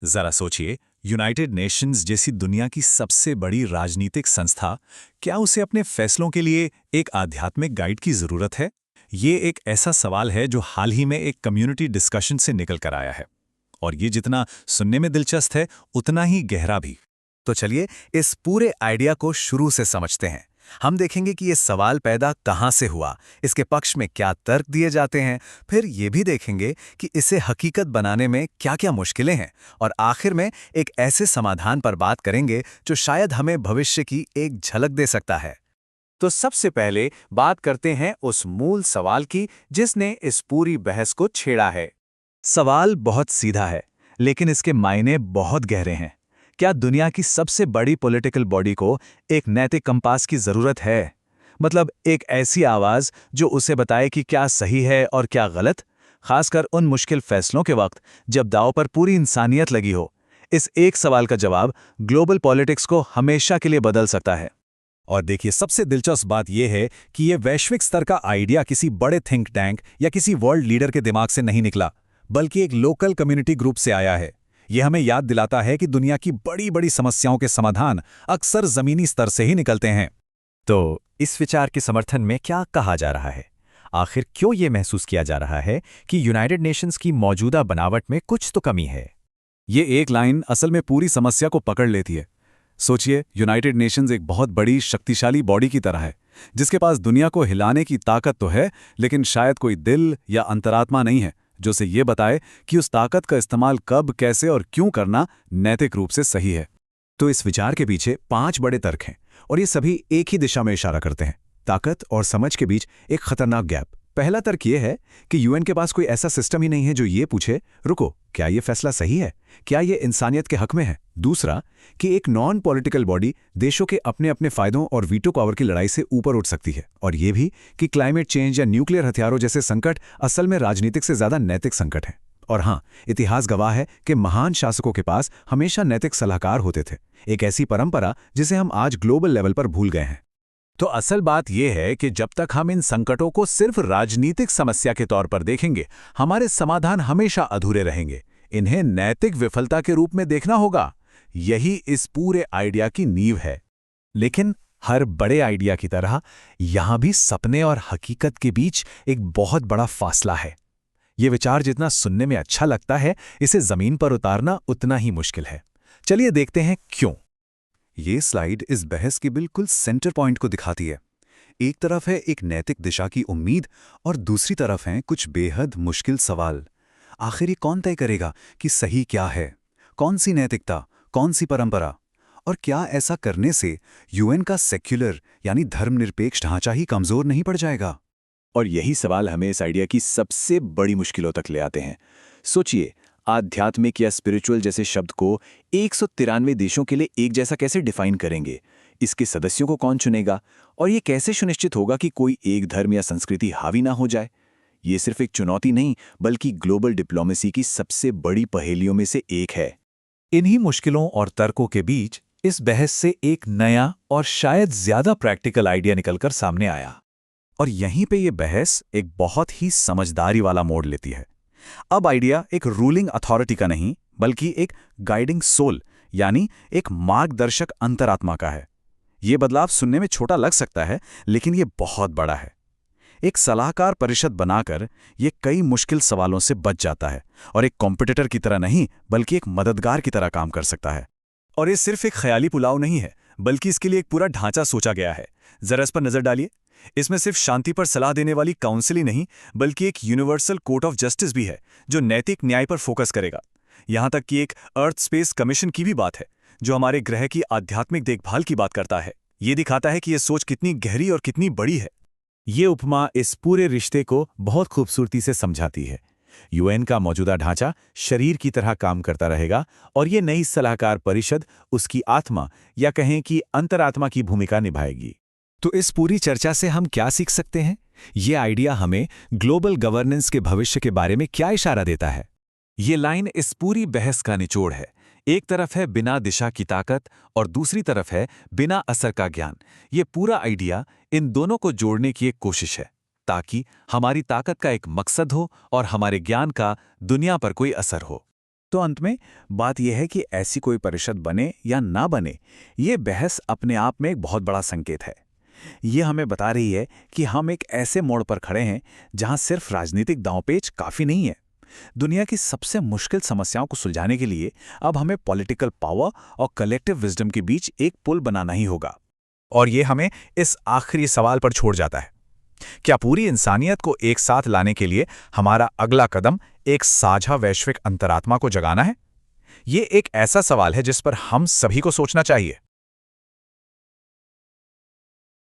जरा सोचिए, United Nations जैसी दुनिया की सबसे बड़ी राजनीतिक संस्था, क्या उसे अपने फैसलों के लिए एक आध्यात्मिक गाइड की जरूरत है? ये एक ऐसा सवाल है जो हाल ही में एक कम्युनिटी डिस्कशन से निकल कर आया है। और ये जितना सुनने में दिलचस्प है, उतना ही गहरा भी। तो चलिए इस पूरे आइडिया को शुरू से समझते हैं। हम देखेंगे कि ये सवाल पैदा कहाँ से हुआ, इसके पक्ष में क्या तर्क दिए जाते हैं, फिर ये भी देखेंगे कि इसे हकीकत बनाने में क्या-क्या मुश्किलें हैं, और आखिर में एक ऐसे समाधान पर बात करेंगे जो शायद हमें भविष्य की एक झलक दे सकता है। तो सबसे पहले बात करते हैं उस मूल सवाल की जिसने इस पूरी बहस को छेड़ा है। सवाल बहुत सीधा है, लेकिन इसके मायने बहुत गहरे हैं। क्या दुनिया की सबसे बड़ी पॉलिटिकल बॉडी को एक नैतिक कंपास की जरूरत है? मतलब एक ऐसी आवाज जो उसे बताए कि क्या सही है और क्या गलत, खासकर उन मुश्किल फैसलों के वक्त जब दांव पर पूरी इंसानियत लगी हो। इस एक सवाल का जवाब ग्लोबल पॉलिटिक्स को हमेशा के लिए बदल सकता है। और देखिए, सबसे दिलचस्प बात यह है कि यह वैश्विक स्तर का आइडिया किसी बड़े थिंक टैंक या किसी वर्ल्ड लीडर के दिमाग से नहीं निकला, बल्कि एक लोकल कम्युनिटी ग्रुप से आया है। यह हमें याद दिलाता है कि दुनिया की बड़ी बड़ी समस्याओं के समाधान अक्सर जमीनी स्तर से ही निकलते हैं। तो इस विचार के समर्थन में क्या कहा जा रहा है? आखिर क्यों ये महसूस किया जा रहा है कि यूनाइटेड नेशंस की मौजूदा बनावट में कुछ तो कमी है? ये एक लाइन असल में पूरी समस्या को पकड़ लेती है। सोचिए, यूनाइटेड नेशंस एक बहुत बड़ी शक्तिशाली बॉडी की तरह है, जिसके पास दुनिया को हिलाने की ताकत तो है, लेकिन शायद कोई दिल या अंतरात्मा नहीं है जो उसे ये बताए कि उस ताकत का इस्तेमाल कब, कैसे और क्यों करना नैतिक रूप से सही है। तो इस विचार के पीछे 5 बड़े तर्क हैं, और ये सभी एक ही दिशा में इशारा करते हैं: ताकत और समझ के बीच एक खतरनाक गैप। पहला तर्क ये है कि यूएन के पास कोई ऐसा सिस्टम ही नहीं है जो ये पूछे, रुको, क्या ये फैसला सही है, क्या ये इंसानियत के हक में है? दूसरा, कि एक नॉन पॉलिटिकल बॉडी देशों के अपने अपने फायदों और वीटो पावर की लड़ाई से ऊपर उठ सकती है। और ये भी कि क्लाइमेट चेंज या न्यूक्लियर हथियारों जैसे संकट असल में राजनीतिक से ज्यादा नैतिक संकट हैं। और हाँ, इतिहास गवाह है कि महान शासकों के पास हमेशा नैतिक सलाहकार होते थे, एक ऐसी परंपरा जिसे हम आज ग्लोबल लेवल पर भूल गए हैं। तो असल बात यह है कि जब तक हम इन संकटों को सिर्फ राजनीतिक समस्या के तौर पर देखेंगे, हमारे समाधान हमेशा अधूरे रहेंगे। इन्हें नैतिक विफलता के रूप में देखना होगा। यही इस पूरे आइडिया की नींव है। लेकिन हर बड़े आइडिया की तरह यहां भी सपने और हकीकत के बीच एक बहुत बड़ा फासला है। यह विचार जितना सुनने में अच्छा लगता है, इसे जमीन पर उतारना उतना ही मुश्किल है। चलिए देखते हैं क्यों। ये स्लाइड इस बहस के बिल्कुल सेंटर पॉइंट को दिखाती है। एक तरफ है एक नैतिक दिशा की उम्मीद, और दूसरी तरफ हैं कुछ बेहद मुश्किल सवाल। आखिर ये कौन तय करेगा कि सही क्या है? कौन सी नैतिकता, कौन सी परंपरा? और क्या ऐसा करने से यूएन का सेक्युलर यानी धर्मनिरपेक्ष ढांचा ही कमजोर नहीं पड़ जाएगा? और यही सवाल हमें इस आइडिया की सबसे बड़ी मुश्किलों तक ले आते हैं। सोचिए, आध्यात्मिक या स्पिरिचुअल जैसे शब्द को 193 देशों के लिए एक जैसा कैसे डिफाइन करेंगे? इसके सदस्यों को कौन चुनेगा? और ये कैसे सुनिश्चित होगा कि कोई एक धर्म या संस्कृति हावी ना हो जाए? ये सिर्फ एक चुनौती नहीं, बल्कि ग्लोबल डिप्लोमेसी की सबसे बड़ी पहेलियों में से एक है। इन्हीं मुश्किलों और तर्कों के बीच इस बहस से एक नया और शायद ज्यादा प्रैक्टिकल आइडिया निकलकर सामने आया। और यहीं पे ये बहस एक बहुत ही समझदारी वाला मोड़ लेती है। अब आइडिया एक रूलिंग अथॉरिटी का नहीं, बल्कि एक गाइडिंग सोल यानी एक मार्गदर्शक अंतरात्मा का है। ये बदलाव सुनने में छोटा लग सकता है, लेकिन ये बहुत बड़ा है। एक सलाहकार परिषद बनाकर ये कई मुश्किल सवालों से बच जाता है, और एक कॉम्पिटिटर की तरह नहीं, बल्कि एक मददगार की तरह काम कर सकता है। और ये सिर्फ एक ख्याली पुलाव नहीं है, बल्कि इसके लिए एक पूरा ढांचा सोचा गया है। जरा इस पर नजर डालिए। इसमें सिर्फ शांति पर सलाह देने वाली काउंसिल ही नहीं, बल्कि एक यूनिवर्सल कोर्ट ऑफ जस्टिस भी है जो नैतिक न्याय पर फोकस करेगा। यहां तक कि एक अर्थ स्पेस कमीशन की भी बात है, जो हमारे ग्रह की आध्यात्मिक देखभाल की बात करता है। ये दिखाता है कि यह सोच कितनी गहरी और कितनी बड़ी है। ये उपमा इस पूरे रिश्ते को बहुत खूबसूरती से समझाती है। यूएन का मौजूदा ढांचा शरीर की तरह काम करता रहेगा, और ये नई सलाहकार परिषद उसकी आत्मा या कहें कि अंतरात्मा की भूमिका निभाएगी। तो इस पूरी चर्चा से हम क्या सीख सकते हैं? ये आइडिया हमें ग्लोबल गवर्नेंस के भविष्य के बारे में क्या इशारा देता है? ये लाइन इस पूरी बहस का निचोड़ है। एक तरफ है बिना दिशा की ताकत, और दूसरी तरफ है बिना असर का ज्ञान। ये पूरा आइडिया इन दोनों को जोड़ने की एक कोशिश है, ताकि हमारी ताकत का एक मकसद हो और हमारे ज्ञान का दुनिया पर कोई असर हो। तो अंत में बात यह है कि ऐसी कोई परिषद बने या ना बने, ये बहस अपने आप में एक बहुत बड़ा संकेत है। ये हमें बता रही है कि हम एक ऐसे मोड़ पर खड़े हैं जहां सिर्फ राजनीतिक दांवपेच काफी नहीं है। दुनिया की सबसे मुश्किल समस्याओं को सुलझाने के लिए अब हमें पॉलिटिकल पावर और कलेक्टिव विजडम के बीच एक पुल बनाना ही होगा। और ये हमें इस आखिरी सवाल पर छोड़ जाता है, क्या पूरी इंसानियत को एक साथ लाने के लिए हमारा अगला कदम एक साझा वैश्विक अंतरात्मा को जगाना है? ये एक ऐसा सवाल है जिस पर हम सभी को सोचना चाहिए।